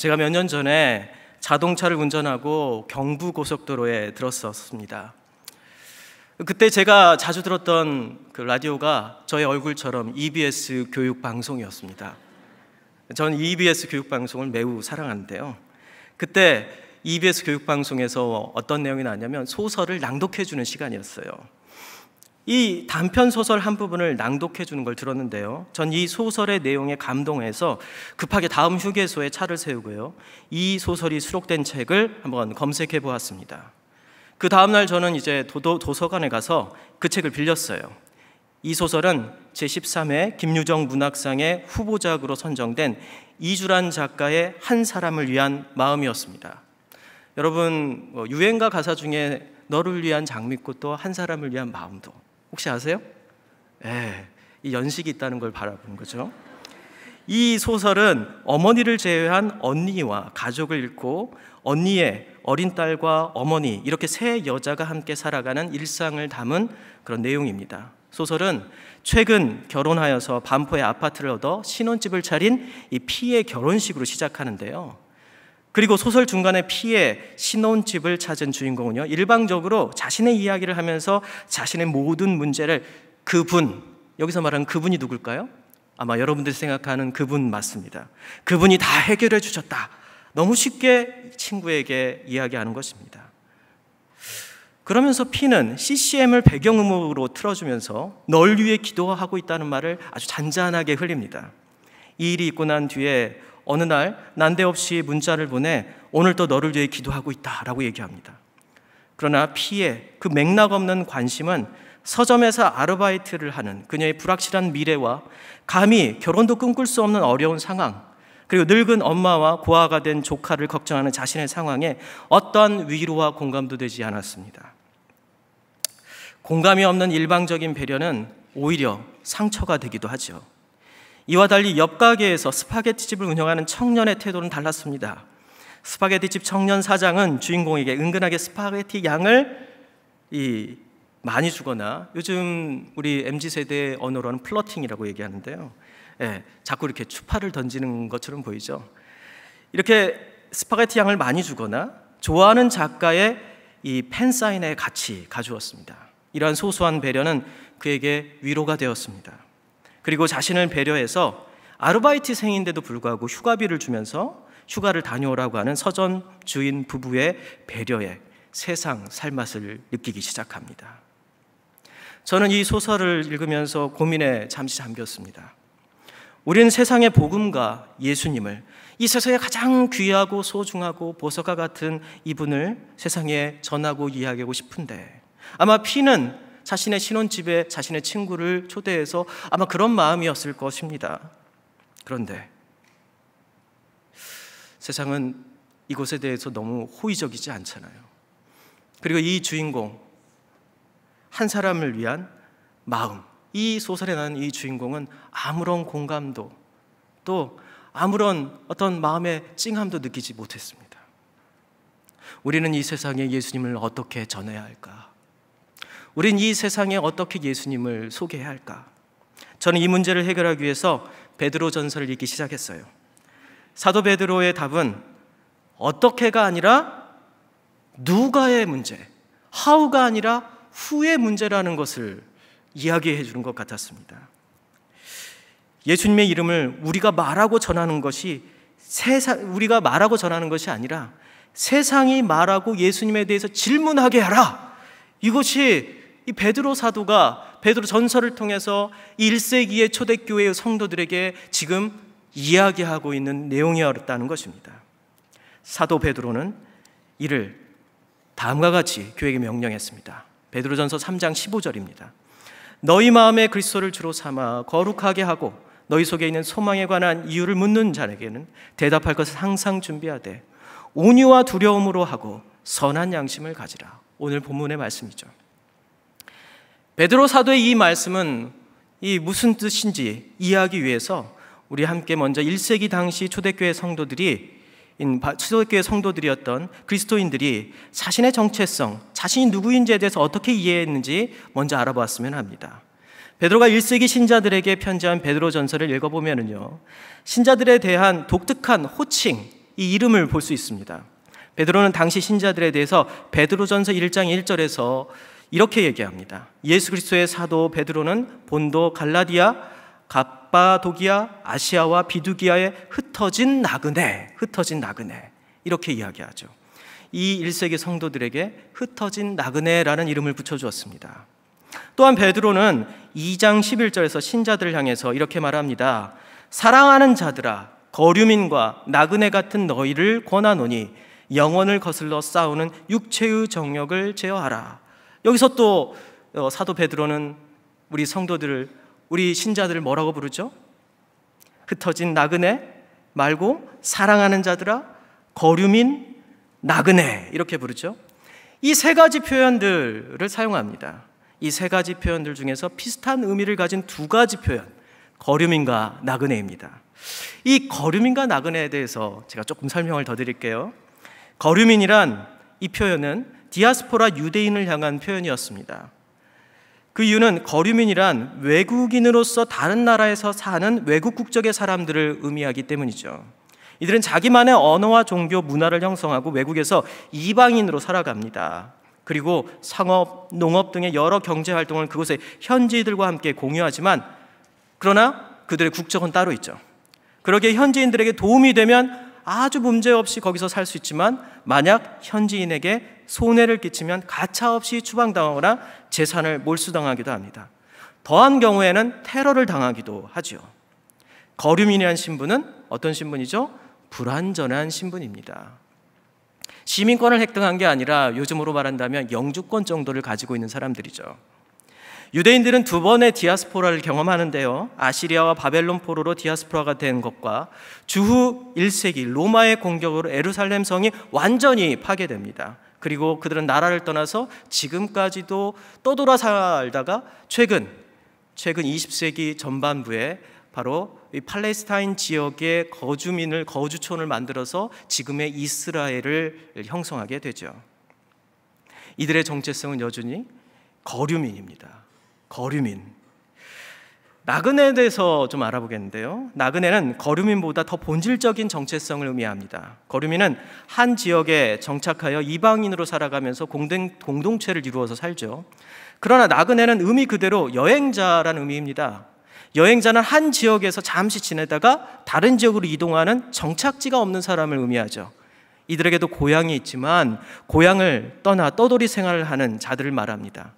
제가 몇 년 전에 자동차를 운전하고 경부고속도로에 들었었습니다. 그때 제가 자주 들었던 그 라디오가 저의 얼굴처럼 EBS 교육방송이었습니다. 저는 EBS 교육방송을 매우 사랑하는데요. 그때 EBS 교육방송에서 어떤 내용이 나왔냐면 소설을 낭독해 주는 시간이었어요. 이 단편 소설 한 부분을 낭독해 주는 걸 들었는데요, 전 이 소설의 내용에 감동해서 급하게 다음 휴게소에 차를 세우고요, 이 소설이 수록된 책을 한번 검색해 보았습니다. 그 다음날 저는 이제 도서관에 가서 그 책을 빌렸어요. 이 소설은 제13회 김유정 문학상의 후보작으로 선정된 이주란 작가의 한 사람을 위한 마음이었습니다. 여러분, 유행가 가사 중에 너를 위한 장미꽃도 한 사람을 위한 마음도 혹시 아세요? 이 연식이 있다는 걸 바라보는 거죠. 이 소설은 어머니를 제외한 언니와 가족을 잃고 언니의 어린 딸과 어머니, 이렇게 세 여자가 함께 살아가는 일상을 담은 그런 내용입니다. 소설은 최근 결혼하여서 반포에 아파트를 얻어 신혼집을 차린 이 피의 결혼식으로 시작하는데요, 그리고 소설 중간에 피의 신혼집을 찾은 주인공은요, 일방적으로 자신의 이야기를 하면서 자신의 모든 문제를 그분, 여기서 말하는 그분이 누굴까요? 아마 여러분들이 생각하는 그분 맞습니다. 그분이 다 해결해 주셨다, 너무 쉽게 친구에게 이야기하는 것입니다. 그러면서 피는 CCM을 배경음악으로 틀어주면서 널 위해 기도하고 있다는 말을 아주 잔잔하게 흘립니다. 이 일이 있고 난 뒤에 어느 날 난데없이 문자를 보내 오늘도 너를 위해 기도하고 있다라고 얘기합니다. 그러나 피의 그 맥락 없는 관심은 서점에서 아르바이트를 하는 그녀의 불확실한 미래와 감히 결혼도 꿈꿀 수 없는 어려운 상황, 그리고 늙은 엄마와 고아가 된 조카를 걱정하는 자신의 상황에 어떠한 위로와 공감도 되지 않았습니다. 공감이 없는 일방적인 배려는 오히려 상처가 되기도 하죠. 이와 달리 옆 가게에서 스파게티집을 운영하는 청년의 태도는 달랐습니다. 스파게티집 청년 사장은 주인공에게 은근하게 스파게티 양을 많이 주거나, 요즘 우리 MZ세대의 언어로는 플러팅이라고 얘기하는데요, 자꾸 이렇게 추파를 던지는 것처럼 보이죠. 이렇게 스파게티 양을 많이 주거나 좋아하는 작가의 이 팬사인회 같이 가주었습니다. 이러한 소소한 배려는 그에게 위로가 되었습니다. 그리고 자신을 배려해서 아르바이트생인데도 불구하고 휴가비를 주면서 휴가를 다녀오라고 하는 서점 주인 부부의 배려에 세상 살맛을 느끼기 시작합니다. 저는 이 소설을 읽으면서 고민에 잠시 잠겼습니다. 우리는 세상의 복음과 예수님을, 이 세상에 가장 귀하고 소중하고 보석과 같은 이분을 세상에 전하고 이야기하고 싶은데, 아마 피는 자신의 신혼집에 자신의 친구를 초대해서 아마 그런 마음이었을 것입니다. 그런데 세상은 이곳에 대해서 너무 호의적이지 않잖아요. 그리고 이 주인공, 한 사람을 위한 마음, 이 소설에 나오는 이 주인공은 아무런 공감도, 또 아무런 어떤 마음의 찡함도 느끼지 못했습니다. 우리는 이 세상에 예수님을 어떻게 전해야 할까? 우린 이 세상에 어떻게 예수님을 소개해야 할까? 저는 이 문제를 해결하기 위해서 베드로전서를 읽기 시작했어요. 사도 베드로의 답은 어떻게가 아니라 누가의 문제, how가 아니라 who의 문제라는 것을 이야기해 주는 것 같았습니다. 예수님의 이름을 우리가 말하고 전하는 것이 아니라 세상이 말하고 예수님에 대해서 질문하게 하라. 이것이 이 베드로 사도가 베드로 전서를 통해서 1세기의 초대교회의 성도들에게 지금 이야기하고 있는 내용이었다는 것입니다. 사도 베드로는 이를 다음과 같이 교회에게 명령했습니다. 베드로전서 3장 15절입니다. 너희 마음에 그리스도를 주로 삼아 거룩하게 하고 너희 속에 있는 소망에 관한 이유를 묻는 자에게는 대답할 것을 항상 준비하되 온유와 두려움으로 하고 선한 양심을 가지라. 오늘 본문의 말씀이죠. 베드로 사도의 이 말씀은 이 무슨 뜻인지 이해하기 위해서 우리 함께 먼저 1세기 당시 초대교회 성도들이었던 그리스도인들이 자신의 정체성, 자신이 누구인지에 대해서 어떻게 이해했는지 먼저 알아보았으면 합니다. 베드로가 1세기 신자들에게 편지한 베드로전서를 읽어보면요, 신자들에 대한 독특한 호칭, 이 이름을 볼 수 있습니다. 베드로는 당시 신자들에 대해서 베드로전서 1장 1절에서 이렇게 얘기합니다. 예수 그리스도의 사도 베드로는 본도, 갈라디아, 갑바도기아, 아시아와 비두기아에 흩어진 나그네 이렇게 이야기하죠. 이 1세기 성도들에게 흩어진 나그네라는 이름을 붙여주었습니다. 또한 베드로는 2장 11절에서 신자들을 향해서 이렇게 말합니다. 사랑하는 자들아, 거류민과 나그네 같은 너희를 권하노니 영혼을 거슬러 싸우는 육체의 정욕을 제어하라. 여기서 또 사도 베드로는 우리 성도들을, 우리 신자들을 뭐라고 부르죠? 흩어진 나그네 말고 사랑하는 자들아, 거류민, 나그네 이렇게 부르죠. 이 세 가지 표현들을 사용합니다. 이 세 가지 표현들 중에서 비슷한 의미를 가진 두 가지 표현, 거류민과 나그네입니다. 이 거류민과 나그네에 대해서 제가 조금 설명을 더 드릴게요. 거류민이란 이 표현은 디아스포라 유대인을 향한 표현이었습니다. 그 이유는 거류민이란 외국인으로서 다른 나라에서 사는 외국 국적의 사람들을 의미하기 때문이죠. 이들은 자기만의 언어와 종교, 문화를 형성하고 외국에서 이방인으로 살아갑니다. 그리고 상업, 농업 등의 여러 경제 활동을 그곳의 현지인들과 함께 공유하지만 그러나 그들의 국적은 따로 있죠. 그러기에 현지인들에게 도움이 되면 아주 문제없이 거기서 살 수 있지만 만약 현지인에게 손해를 끼치면 가차없이 추방당하거나 재산을 몰수당하기도 합니다. 더한 경우에는 테러를 당하기도 하죠. 거류민이라는 신분은 어떤 신분이죠? 불완전한 신분입니다. 시민권을 획득한 게 아니라 요즘으로 말한다면 영주권 정도를 가지고 있는 사람들이죠. 유대인들은 두 번의 디아스포라를 경험하는데요. 아시리아와 바벨론 포로로 디아스포라가 된 것과 주후 1세기 로마의 공격으로 예루살렘 성이 완전히 파괴됩니다. 그리고 그들은 나라를 떠나서 지금까지도 떠돌아 살다가 최근 20세기 전반부에 바로 이 팔레스타인 지역의 거주촌을 만들어서 지금의 이스라엘을 형성하게 되죠. 이들의 정체성은 여전히 거류민입니다. 거류민. 나그네에 대해서 좀 알아보겠는데요. 나그네는 거류민보다 더 본질적인 정체성을 의미합니다. 거류민은 한 지역에 정착하여 이방인으로 살아가면서 공동체를 이루어서 살죠. 그러나 나그네는 의미 그대로 여행자라는 의미입니다. 여행자는 한 지역에서 잠시 지내다가 다른 지역으로 이동하는 정착지가 없는 사람을 의미하죠. 이들에게도 고향이 있지만 고향을 떠나 떠돌이 생활을 하는 자들을 말합니다.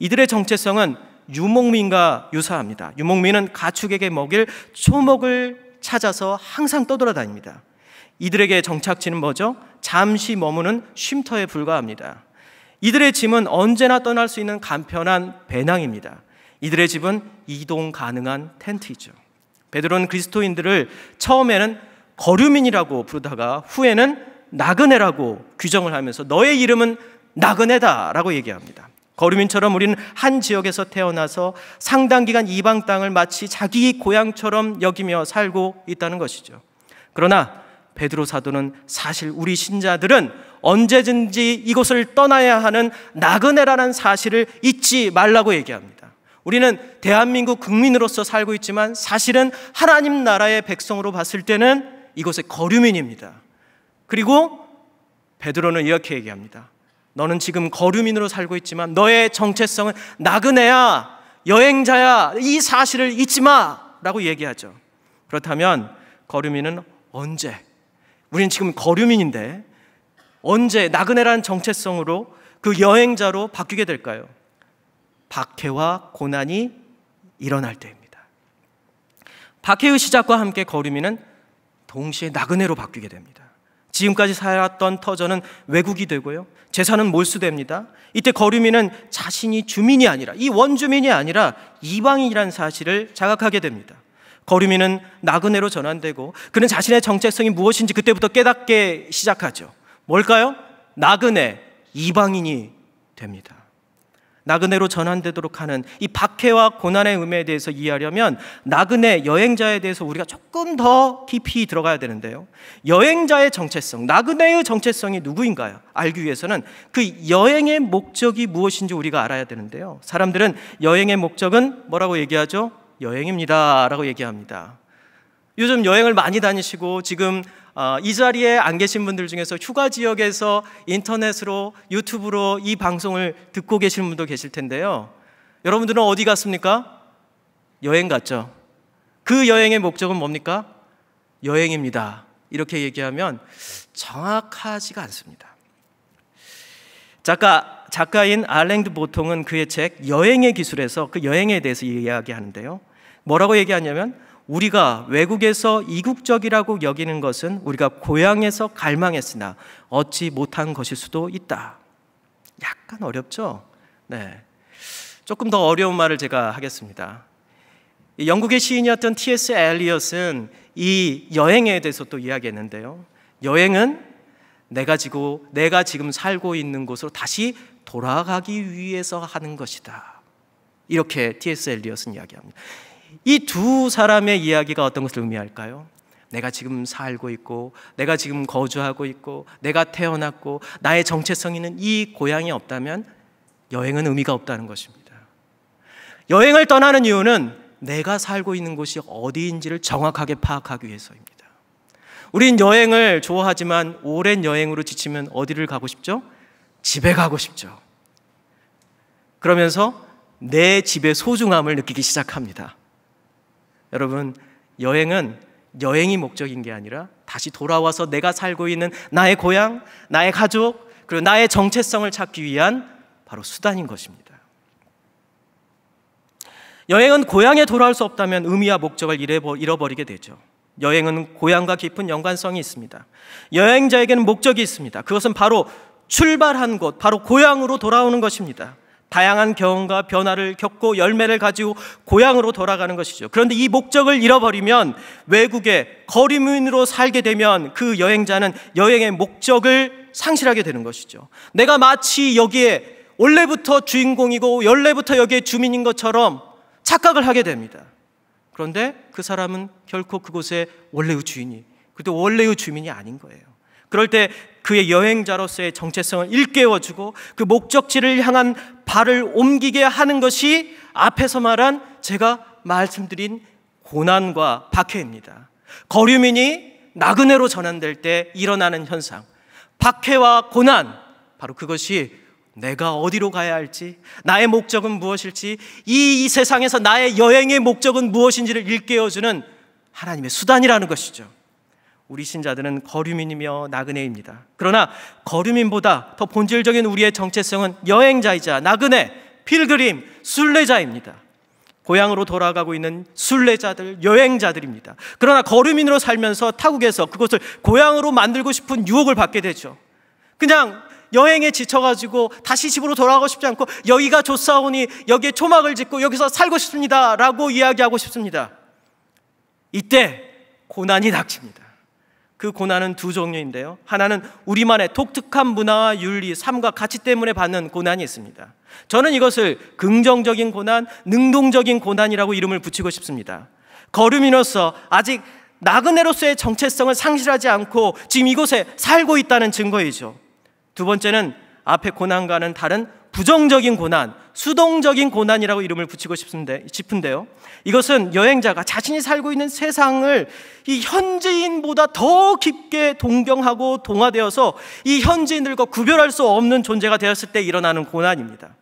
이들의 정체성은 유목민과 유사합니다. 유목민은 가축에게 먹일 초목을 찾아서 항상 떠돌아다닙니다. 이들에게 정착지는 뭐죠? 잠시 머무는 쉼터에 불과합니다. 이들의 짐은 언제나 떠날 수 있는 간편한 배낭입니다. 이들의 집은 이동 가능한 텐트이죠. 베드로는 그리스도인들을 처음에는 거류민이라고 부르다가 후에는 나그네라고 규정을 하면서 너의 이름은 나그네다라고 얘기합니다. 거류민처럼 우리는 한 지역에서 태어나서 상당 기간 이방 땅을 마치 자기 고향처럼 여기며 살고 있다는 것이죠. 그러나 베드로 사도는 사실 우리 신자들은 언제든지 이곳을 떠나야 하는 나그네라는 사실을 잊지 말라고 얘기합니다. 우리는 대한민국 국민으로서 살고 있지만 사실은 하나님 나라의 백성으로 봤을 때는 이곳의 거류민입니다. 그리고 베드로는 이렇게 얘기합니다. 너는 지금 거류민으로 살고 있지만 너의 정체성은 나그네야, 여행자야, 이 사실을 잊지 마라고 얘기하죠. 그렇다면 거류민은 언제, 우리는 지금 거류민인데 언제 나그네라는 정체성으로 그 여행자로 바뀌게 될까요? 박해와 고난이 일어날 때입니다. 박해의 시작과 함께 거류민은 동시에 나그네로 바뀌게 됩니다. 지금까지 살았던 터전은 왜곡이 되고요, 재산은 몰수됩니다. 이때 거류민은 자신이 주민이 아니라, 이 원주민이 아니라 이방인이라는 사실을 자각하게 됩니다. 거류민은 나그네로 전환되고 그는 자신의 정체성이 무엇인지 그때부터 깨닫게 시작하죠. 뭘까요? 나그네, 이방인이 됩니다. 나그네로 전환되도록 하는 이 박해와 고난의 의미에 대해서 이해하려면 나그네, 여행자에 대해서 우리가 조금 더 깊이 들어가야 되는데요. 여행자의 정체성, 나그네의 정체성이 누구인가요? 알기 위해서는 그 여행의 목적이 무엇인지 우리가 알아야 되는데요. 사람들은 여행의 목적은 뭐라고 얘기하죠? 여행입니다 라고 얘기합니다. 요즘 여행을 많이 다니시고 지금 이 자리에 안 계신 분들 중에서 휴가 지역에서 인터넷으로 유튜브로 이 방송을 듣고 계시는 분도 계실 텐데요. 여러분들은 어디 갔습니까? 여행 갔죠. 그 여행의 목적은 뭡니까? 여행입니다. 이렇게 얘기하면 정확하지가 않습니다. 작가인 알랭드 보통은 그의 책 여행의 기술에서 그 여행에 대해서 이야기하는데요. 뭐라고 얘기하냐면 우리가 외국에서 이국적이라고 여기는 것은 우리가 고향에서 갈망했으나 얻지 못한 것일 수도 있다. 약간 어렵죠? 네. 조금 더 어려운 말을 제가 하겠습니다. 영국의 시인이었던 T.S. 엘리엇은 이 여행에 대해서 또 이야기했는데요. 여행은 내가 지금 살고 있는 곳으로 다시 돌아가기 위해서 하는 것이다. 이렇게 T.S. 엘리엇은 이야기합니다. 이 두 사람의 이야기가 어떤 것을 의미할까요? 내가 지금 살고 있고 내가 지금 거주하고 있고 내가 태어났고 나의 정체성 있는 이 고향이 없다면 여행은 의미가 없다는 것입니다. 여행을 떠나는 이유는 내가 살고 있는 곳이 어디인지를 정확하게 파악하기 위해서입니다. 우린 여행을 좋아하지만 오랜 여행으로 지치면 어디를 가고 싶죠? 집에 가고 싶죠. 그러면서 내 집의 소중함을 느끼기 시작합니다. 여러분, 여행은 여행이 목적인 게 아니라 다시 돌아와서 내가 살고 있는 나의 고향, 나의 가족, 그리고 나의 정체성을 찾기 위한 바로 수단인 것입니다. 여행은 고향에 돌아올 수 없다면 의미와 목적을 잃어버리게 되죠. 여행은 고향과 깊은 연관성이 있습니다. 여행자에게는 목적이 있습니다. 그것은 바로 출발한 곳, 바로 고향으로 돌아오는 것입니다. 다양한 경험과 변화를 겪고 열매를 가지고 고향으로 돌아가는 것이죠. 그런데 이 목적을 잃어버리면 외국에 거리민으로 살게 되면 그 여행자는 여행의 목적을 상실하게 되는 것이죠. 내가 마치 여기에 원래부터 주인공이고 원래부터 여기에 주민인 것처럼 착각을 하게 됩니다. 그런데 그 사람은 결코 그곳의 원래의 주인이, 그래도 원래의 주민이 아닌 거예요. 그럴 때 그의 여행자로서의 정체성을 일깨워주고 그 목적지를 향한 발을 옮기게 하는 것이 앞에서 말한 제가 말씀드린 고난과 박해입니다. 거류민이 나그네로 전환될 때 일어나는 현상, 박해와 고난, 바로 그것이 내가 어디로 가야 할지, 나의 목적은 무엇일지, 이 세상에서 나의 여행의 목적은 무엇인지를 일깨워주는 하나님의 수단이라는 것이죠. 우리 신자들은 거류민이며 나그네입니다. 그러나 거류민보다 더 본질적인 우리의 정체성은 여행자이자 나그네, 필그림, 순례자입니다. 고향으로 돌아가고 있는 순례자들, 여행자들입니다. 그러나 거류민으로 살면서 타국에서 그것을 고향으로 만들고 싶은 유혹을 받게 되죠. 그냥 여행에 지쳐가지고 다시 집으로 돌아가고 싶지 않고 여기가 좋사오니 여기에 초막을 짓고 여기서 살고 싶습니다 라고 이야기하고 싶습니다. 이때 고난이 닥칩니다. 그 고난은 두 종류인데요. 하나는 우리만의 독특한 문화와 윤리, 삶과 가치 때문에 받는 고난이 있습니다. 저는 이것을 긍정적인 고난, 능동적인 고난이라고 이름을 붙이고 싶습니다. 거류민으로서 아직 나그네로서의 정체성을 상실하지 않고 지금 이곳에 살고 있다는 증거이죠. 두 번째는 앞에 고난과는 다른 부정적인 고난, 수동적인 고난이라고 이름을 붙이고 싶은데요. 이것은 여행자가 자신이 살고 있는 세상을 이 현지인보다 더 깊게 동경하고 동화되어서 이 현지인들과 구별할 수 없는 존재가 되었을 때 일어나는 고난입니다.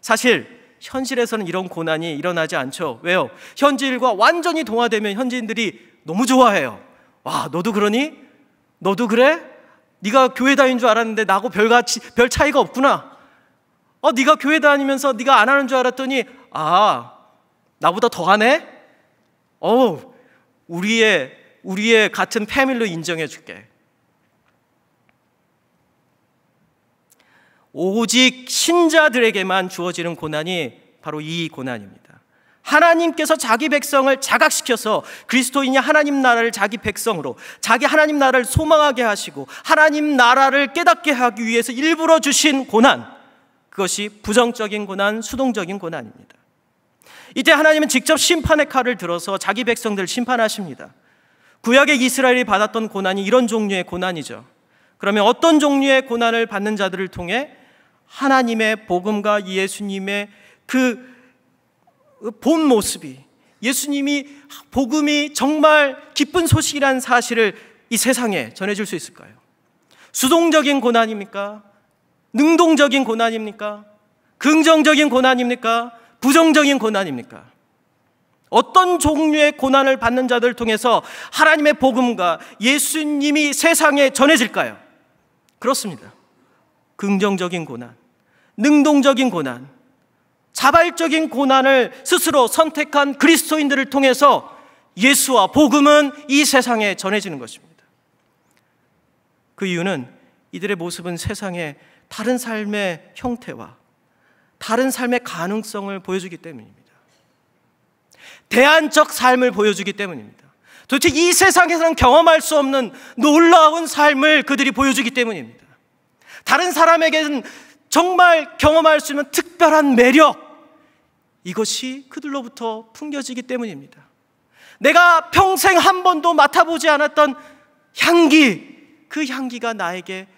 사실 현실에서는 이런 고난이 일어나지 않죠. 왜요? 현지인과 완전히 동화되면 현지인들이 너무 좋아해요. 와, 너도 그러니? 너도 그래? 네가 교회 다니는 줄 알았는데 나하고 별 차이가 없구나. 네가 교회 다니면서 네가 안 하는 줄 알았더니 나보다 더 하네? 우리의 같은 패밀리로 인정해 줄게. 오직 신자들에게만 주어지는 고난이 바로 이 고난입니다. 하나님께서 자기 백성을 자각시켜서 그리스도인이 하나님 나라를 자기 백성으로, 자기 하나님 나라를 소망하게 하시고 하나님 나라를 깨닫게 하기 위해서 일부러 주신 고난, 그것이 부정적인 고난, 수동적인 고난입니다. 이때 하나님은 직접 심판의 칼을 들어서 자기 백성들을 심판하십니다. 구약의 이스라엘이 받았던 고난이 이런 종류의 고난이죠. 그러면 어떤 종류의 고난을 받는 자들을 통해 하나님의 복음과 예수님의 그 본 모습이, 예수님이 복음이 정말 기쁜 소식이라는 사실을 이 세상에 전해줄 수 있을까요? 수동적인 고난입니까? 능동적인 고난입니까? 긍정적인 고난입니까? 부정적인 고난입니까? 어떤 종류의 고난을 받는 자들을 통해서 하나님의 복음과 예수님이 세상에 전해질까요? 그렇습니다. 긍정적인 고난, 능동적인 고난, 자발적인 고난을 스스로 선택한 그리스도인들을 통해서 예수와 복음은 이 세상에 전해지는 것입니다. 그 이유는 이들의 모습은 세상에 다른 삶의 형태와 다른 삶의 가능성을 보여주기 때문입니다. 대안적 삶을 보여주기 때문입니다. 도대체 이 세상에서는 경험할 수 없는 놀라운 삶을 그들이 보여주기 때문입니다. 다른 사람에게는 정말 경험할 수 있는 특별한 매력, 이것이 그들로부터 풍겨지기 때문입니다. 내가 평생 한 번도 맡아보지 않았던 향기, 그 향기가 나에게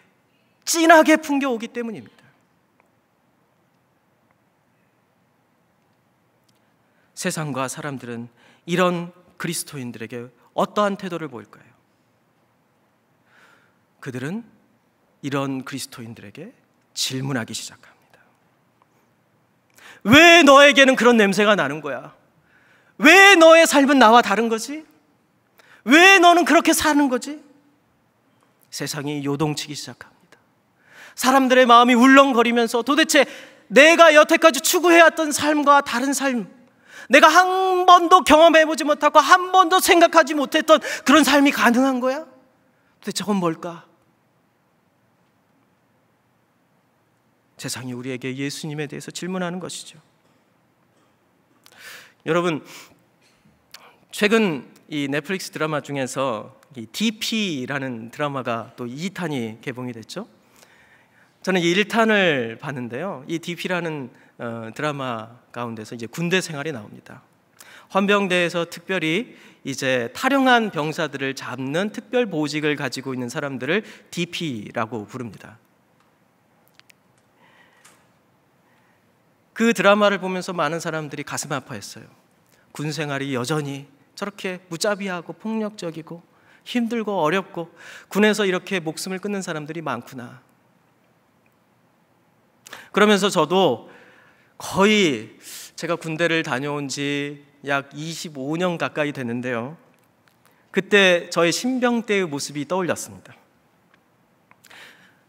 진하게 풍겨오기 때문입니다. 세상과 사람들은 이런 그리스도인들에게 어떠한 태도를 보일까요? 그들은 이런 그리스도인들에게 질문하기 시작합니다. 왜 너에게는 그런 냄새가 나는 거야? 왜 너의 삶은 나와 다른 거지? 왜 너는 그렇게 사는 거지? 세상이 요동치기 시작합니다. 사람들의 마음이 울렁거리면서 도대체 내가 여태까지 추구해왔던 삶과 다른 삶, 내가 한 번도 경험해보지 못하고 한 번도 생각하지 못했던 그런 삶이 가능한 거야? 도대체 저건 뭘까? 세상이 우리에게 예수님에 대해서 질문하는 것이죠. 여러분, 최근 이 넷플릭스 드라마 중에서 이 DP라는 드라마가 또 2탄이 개봉이 됐죠. 저는 이 1탄을 봤는데요. 이 DP라는 드라마 가운데서 이제 군대 생활이 나옵니다. 헌병대에서 특별히 이제 탈영한 병사들을 잡는 특별 보직을 가지고 있는 사람들을 DP라고 부릅니다. 그 드라마를 보면서 많은 사람들이 가슴 아파했어요. 군 생활이 여전히 저렇게 무자비하고 폭력적이고 힘들고 어렵고 군에서 이렇게 목숨을 끊는 사람들이 많구나. 그러면서 저도 거의 제가 군대를 다녀온 지 약 25년 가까이 됐는데요. 그때 저의 신병 때의 모습이 떠올렸습니다.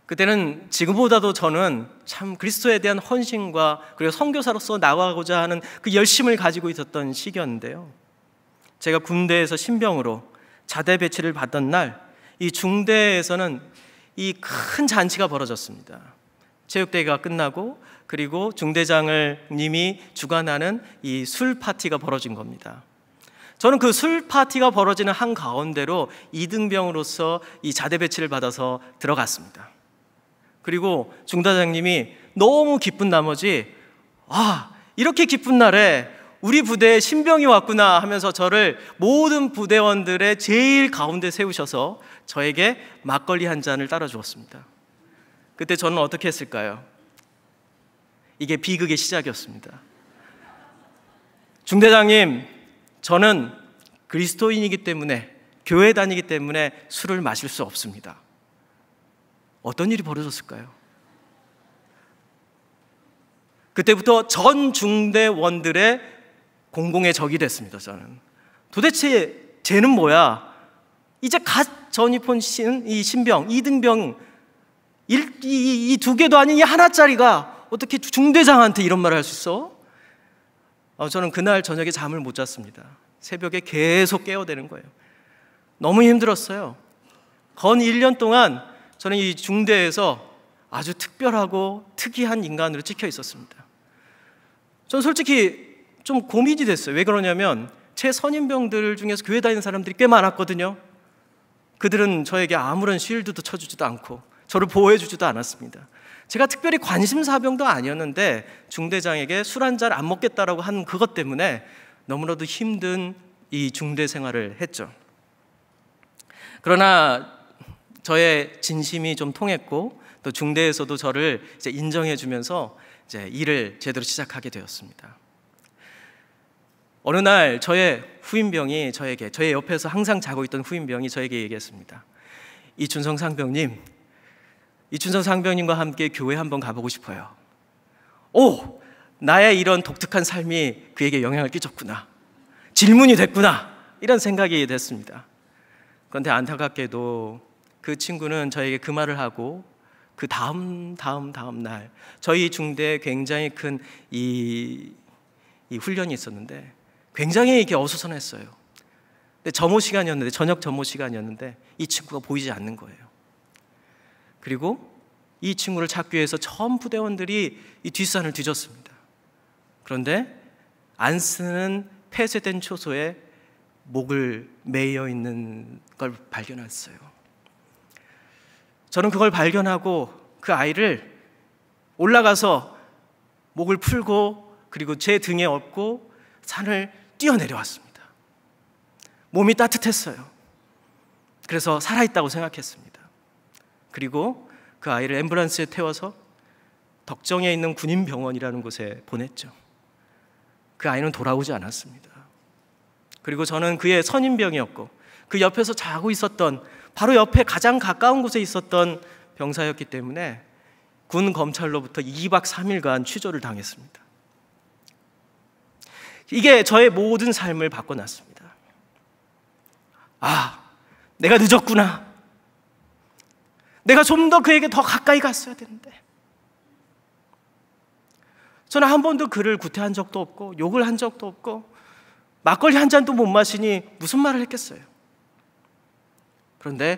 그때는 지금보다도 저는 참 그리스도에 대한 헌신과 그리고 선교사로서 나가고자 하는 그 열심을 가지고 있었던 시기였는데요. 제가 군대에서 신병으로 자대 배치를 받던 날, 이 중대에서는 이 큰 잔치가 벌어졌습니다. 체육대회가 끝나고 그리고 중대장님이 주관하는 이 술 파티가 벌어진 겁니다. 저는 그 술 파티가 벌어지는 한 가운데로 이등병으로서 이 자대 배치를 받아서 들어갔습니다. 그리고 중대장님이 너무 기쁜 나머지 이렇게 기쁜 날에 우리 부대에 신병이 왔구나 하면서 저를 모든 부대원들의 제일 가운데 세우셔서 저에게 막걸리 한 잔을 따라 주었습니다. 그때 저는 어떻게 했을까요? 이게 비극의 시작이었습니다. 중대장님, 저는 그리스도인이기 때문에, 교회 다니기 때문에 술을 마실 수 없습니다. 어떤 일이 벌어졌을까요? 그때부터 전 중대원들의 공공의 적이 됐습니다. 저는 도대체 쟤는 뭐야? 이제 갓 전입한 이 신병, 이등병, 이 두 개도 아닌 이 하나짜리가 어떻게 중대장한테 이런 말을 할 수 있어? 저는 그날 저녁에 잠을 못 잤습니다. 새벽에 계속 깨어대는 거예요. 너무 힘들었어요. 건 1년 동안 저는 이 중대에서 아주 특별하고 특이한 인간으로 찍혀 있었습니다. 저는 솔직히 좀 고민이 됐어요. 왜 그러냐면 제 선임병들 중에서 교회 다니는 사람들이 꽤 많았거든요. 그들은 저에게 아무런 쉴드도 쳐주지도 않고 저를 보호해주지도 않았습니다. 제가 특별히 관심사병도 아니었는데 중대장에게 술 한 잔 안 먹겠다라고 한 그것 때문에 너무나도 힘든 이 중대 생활을 했죠. 그러나 저의 진심이 좀 통했고 또 중대에서도 저를 이제 인정해주면서 이제 일을 제대로 시작하게 되었습니다. 어느 날 저의 후임병이 저의 옆에서 항상 자고 있던 후임병이 저에게 얘기했습니다. 이춘성 상병님과 함께 교회 한번 가보고 싶어요. 오! 나의 이런 독특한 삶이 그에게 영향을 끼쳤구나. 질문이 됐구나. 이런 생각이 됐습니다. 그런데 안타깝게도 그 친구는 저에게 그 말을 하고 그 다음 날 저희 중대에 굉장히 큰 이 훈련이 있었는데 굉장히 이렇게 어수선했어요. 근데 저녁 점호 시간이었는데 이 친구가 보이지 않는 거예요. 그리고 이 친구를 찾기 위해서 전 부대원들이 이 뒷산을 뒤졌습니다. 그런데 안 쓰는 폐쇄된 초소에 목을 매여 있는 걸 발견했어요. 저는 그걸 발견하고 그 아이를 올라가서 목을 풀고 그리고 제 등에 업고 산을 뛰어내려왔습니다. 몸이 따뜻했어요. 그래서 살아있다고 생각했습니다. 그리고 그 아이를 앰뷸런스에 태워서 덕정에 있는 군인병원이라는 곳에 보냈죠. 그 아이는 돌아오지 않았습니다. 그리고 저는 그의 선임병이었고 그 옆에서 자고 있었던 바로 옆에 가장 가까운 곳에 있었던 병사였기 때문에 군 검찰로부터 2박 3일간 취조를 당했습니다. 이게 저의 모든 삶을 바꿔놨습니다. 아, 내가 늦었구나. 내가 좀 더 그에게 더 가까이 갔어야 되는데. 저는 한 번도 그를 구태한 적도 없고 욕을 한 적도 없고 막걸리 한 잔도 못 마시니 무슨 말을 했겠어요. 그런데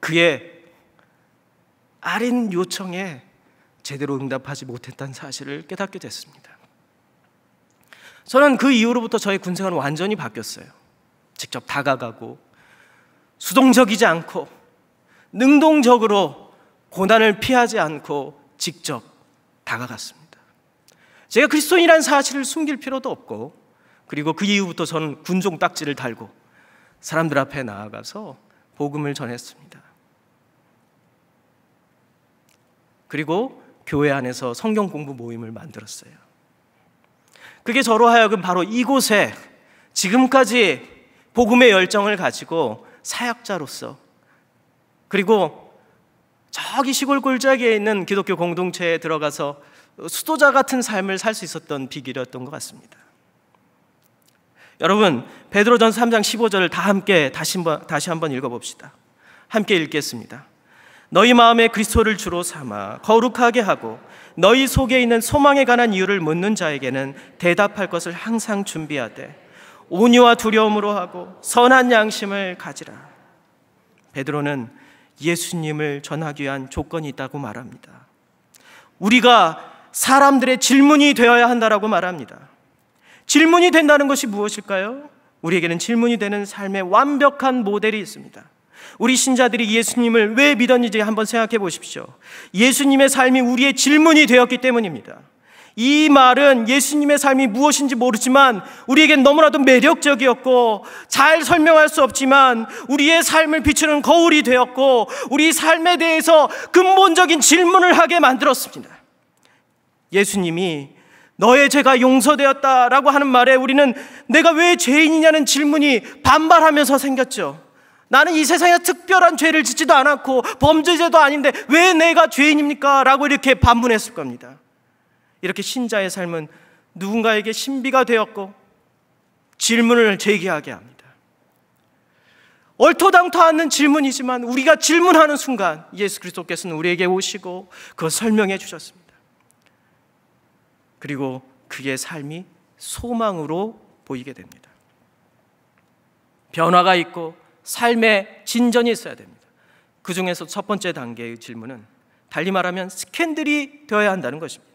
그의 아린 요청에 제대로 응답하지 못했다는 사실을 깨닫게 됐습니다. 저는 그 이후로부터 저의 군생활은 완전히 바뀌었어요. 직접 다가가고 수동적이지 않고 능동적으로 고난을 피하지 않고 직접 다가갔습니다. 제가 그리스도인이라는 사실을 숨길 필요도 없고 그리고 그 이후부터 저는 군종 딱지를 달고 사람들 앞에 나아가서 복음을 전했습니다. 그리고 교회 안에서 성경 공부 모임을 만들었어요. 그게 저로 하여금 바로 이곳에 지금까지 복음의 열정을 가지고 사역자로서 그리고 저기 시골 골짜기에 있는 기독교 공동체에 들어가서 수도자 같은 삶을 살 수 있었던 비결이었던 것 같습니다. 여러분, 베드로전서 3장 15절을 다 함께 다시 한번 읽어봅시다. 함께 읽겠습니다. 너희 마음에 그리스도를 주로 삼아 거룩하게 하고 너희 속에 있는 소망에 관한 이유를 묻는 자에게는 대답할 것을 항상 준비하되 온유와 두려움으로 하고 선한 양심을 가지라. 베드로는 예수님을 전하기 위한 조건이 있다고 말합니다. 우리가 사람들의 질문이 되어야 한다라고 말합니다. 질문이 된다는 것이 무엇일까요? 우리에게는 질문이 되는 삶의 완벽한 모델이 있습니다. 우리 신자들이 예수님을 왜 믿었는지 한번 생각해 보십시오. 예수님의 삶이 우리의 질문이 되었기 때문입니다. 이 말은 예수님의 삶이 무엇인지 모르지만 우리에겐 너무나도 매력적이었고 잘 설명할 수 없지만 우리의 삶을 비추는 거울이 되었고 우리 삶에 대해서 근본적인 질문을 하게 만들었습니다. 예수님이 너의 죄가 용서되었다라고 하는 말에 우리는 내가 왜 죄인이냐는 질문이 반발하면서 생겼죠. 나는 이 세상에 특별한 죄를 짓지도 않았고 범죄자도 아닌데 왜 내가 죄인입니까? 라고 이렇게 반문했을 겁니다. 이렇게 신자의 삶은 누군가에게 신비가 되었고 질문을 제기하게 합니다. 얼토당토 않는 질문이지만 우리가 질문하는 순간 예수 그리스도께서는 우리에게 오시고 그걸 설명해 주셨습니다. 그리고 그의 삶이 소망으로 보이게 됩니다. 변화가 있고 삶의 진전이 있어야 됩니다. 그 중에서 첫 번째 단계의 질문은 달리 말하면 스캔들이 되어야 한다는 것입니다.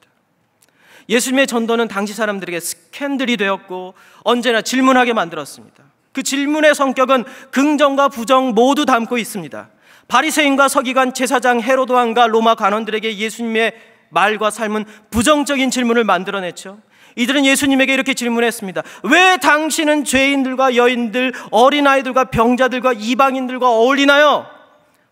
예수님의 전도는 당시 사람들에게 스캔들이 되었고 언제나 질문하게 만들었습니다. 그 질문의 성격은 긍정과 부정 모두 담고 있습니다. 바리새인과 서기관, 제사장, 헤로드 왕과 로마 관원들에게 예수님의 말과 삶은 부정적인 질문을 만들어냈죠. 이들은 예수님에게 이렇게 질문했습니다. 왜 당신은 죄인들과 여인들, 어린아이들과 병자들과 이방인들과 어울리나요?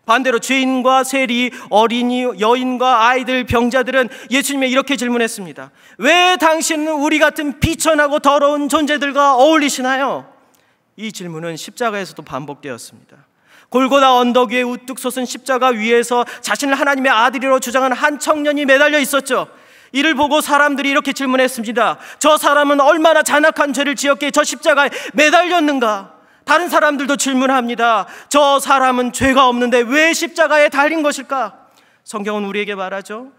반대로 죄인과 세리, 어린이, 여인과 아이들, 병자들은 예수님에 이렇게 질문했습니다. 왜 당신은 우리 같은 비천하고 더러운 존재들과 어울리시나요? 이 질문은 십자가에서도 반복되었습니다. 골고다 언덕 위에 우뚝 솟은 십자가 위에서 자신을 하나님의 아들이라고 주장하는 한 청년이 매달려 있었죠. 이를 보고 사람들이 이렇게 질문했습니다. 저 사람은 얼마나 잔악한 죄를 지었기에 저 십자가에 매달렸는가? 다른 사람들도 질문합니다. 저 사람은 죄가 없는데 왜 십자가에 달린 것일까? 성경은 우리에게 말하죠.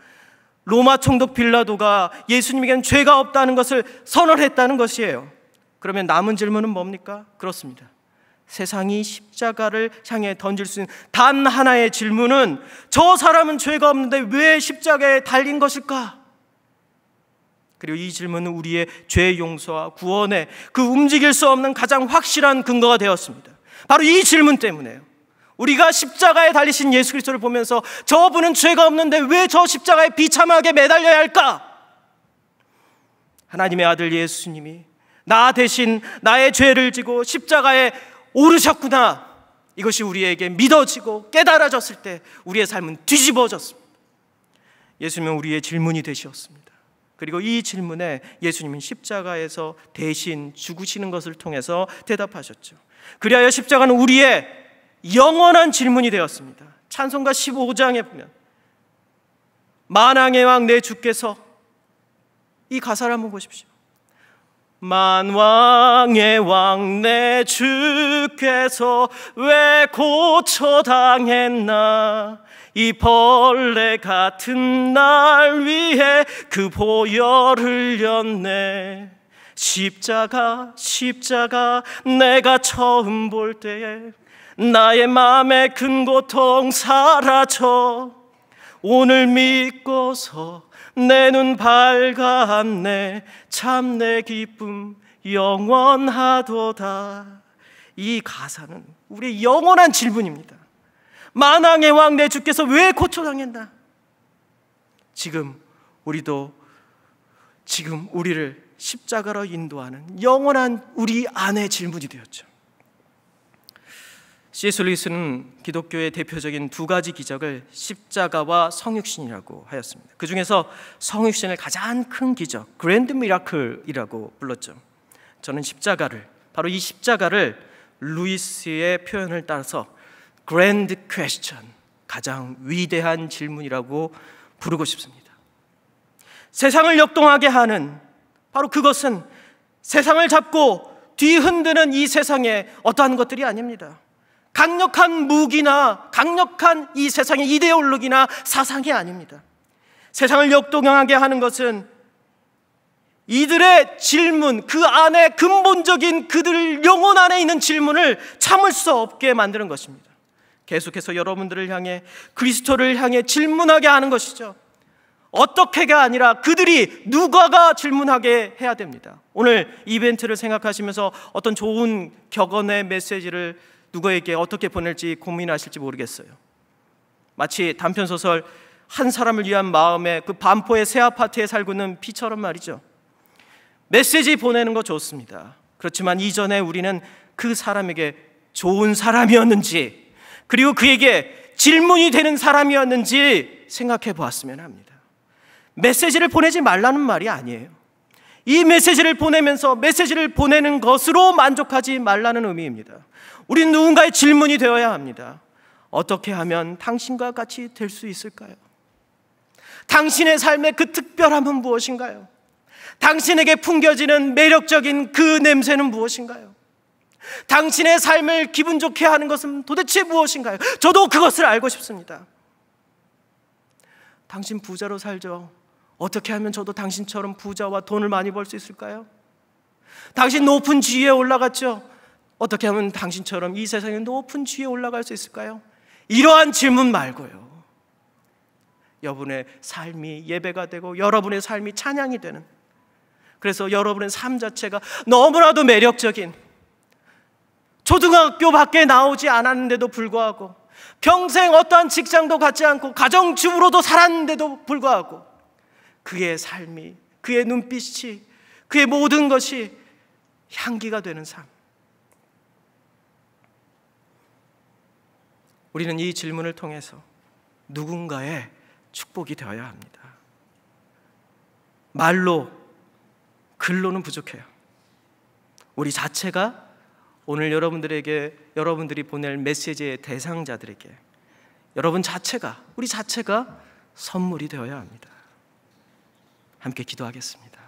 로마 총독 빌라도가 예수님에게는 죄가 없다는 것을 선언했다는 것이에요. 그러면 남은 질문은 뭡니까? 그렇습니다. 세상이 십자가를 향해 던질 수 있는 단 하나의 질문은 저 사람은 죄가 없는데 왜 십자가에 달린 것일까? 그리고 이 질문은 우리의 죄 용서와 구원의 그 움직일 수 없는 가장 확실한 근거가 되었습니다. 바로 이 질문 때문에요. 우리가 십자가에 달리신 예수 그리스도를 보면서 저분은 죄가 없는데 왜 저 십자가에 비참하게 매달려야 할까? 하나님의 아들 예수님이 나 대신 나의 죄를 지고 십자가에 오르셨구나. 이것이 우리에게 믿어지고 깨달아졌을 때 우리의 삶은 뒤집어졌습니다. 예수님은 우리의 질문이 되셨습니다. 그리고 이 질문에 예수님은 십자가에서 대신 죽으시는 것을 통해서 대답하셨죠. 그리하여 십자가는 우리의 영원한 질문이 되었습니다. 찬송가 15장에 보면 만왕의 왕 내 주께서, 이 가사를 한번 보십시오. 만왕의 왕 내 주께서 왜 고초당했나? 이 벌레 같은 날 위해 그 보혈 흘렸네. 십자가 내가 처음 볼 때에 나의 맘에 큰 고통 사라져. 오늘 믿고서 내 눈 밝았네. 참 내 기쁨 영원하도다. 이 가사는 우리의 영원한 질문입니다. 만왕의 왕 내 주께서 왜 고초당했나? 지금 우리를 십자가로 인도하는 영원한 우리 안의 질문이 되었죠. C.S. 루이스는 기독교의 대표적인 두 가지 기적을 십자가와 성육신이라고 하였습니다. 그 중에서 성육신을 가장 큰 기적, 그랜드 미라클이라고 불렀죠. 저는 바로 이 십자가를 루이스의 표현을 따라서 그랜드 퀘스천, 가장 위대한 질문이라고 부르고 싶습니다. 세상을 역동하게 하는, 바로 그것은 세상을 잡고 뒤흔드는 이 세상에 어떠한 것들이 아닙니다. 강력한 무기나 강력한 이 세상의 이데올로기나 사상이 아닙니다. 세상을 역동하게 하는 것은 이들의 질문, 그 안에 근본적인 그들 영혼 안에 있는 질문을 참을 수 없게 만드는 것입니다. 계속해서 여러분들을 향해, 그리스도를 향해 질문하게 하는 것이죠. 어떻게가 아니라 그들이 누가가 질문하게 해야 됩니다. 오늘 이벤트를 생각하시면서 어떤 좋은 격언의 메시지를 누구에게 어떻게 보낼지 고민하실지 모르겠어요. 마치 단편소설 한 사람을 위한 마음의 그 반포의 새 아파트에 살고 있는 피처럼 말이죠. 메시지 보내는 거 좋습니다. 그렇지만 이전에 우리는 그 사람에게 좋은 사람이었는지, 그리고 그에게 질문이 되는 사람이었는지 생각해 보았으면 합니다. 메시지를 보내지 말라는 말이 아니에요. 이 메시지를 보내면서 메시지를 보내는 것으로 만족하지 말라는 의미입니다. 우리는 누군가의 질문이 되어야 합니다. 어떻게 하면 당신과 같이 될 수 있을까요? 당신의 삶의 그 특별함은 무엇인가요? 당신에게 풍겨지는 매력적인 그 냄새는 무엇인가요? 당신의 삶을 기분 좋게 하는 것은 도대체 무엇인가요? 저도 그것을 알고 싶습니다. 당신 부자로 살죠. 어떻게 하면 저도 당신처럼 부자와 돈을 많이 벌 수 있을까요? 당신 높은 지위에 올라갔죠. 어떻게 하면 당신처럼 이 세상의 높은 지위에 올라갈 수 있을까요? 이러한 질문 말고요, 여러분의 삶이 예배가 되고 여러분의 삶이 찬양이 되는, 그래서 여러분의 삶 자체가 너무나도 매력적인, 초등학교 밖에 나오지 않았는데도 불구하고 평생 어떠한 직장도 갖지 않고 가정주부로도 살았는데도 불구하고 그의 삶이, 그의 눈빛이, 그의 모든 것이 향기가 되는 삶. 우리는 이 질문을 통해서 누군가의 축복이 되어야 합니다. 말로, 글로는 부족해요. 우리 자체가 오늘 여러분들이 보낼 메시지의 대상자들에게 우리 자체가 선물이 되어야 합니다. 함께 기도하겠습니다.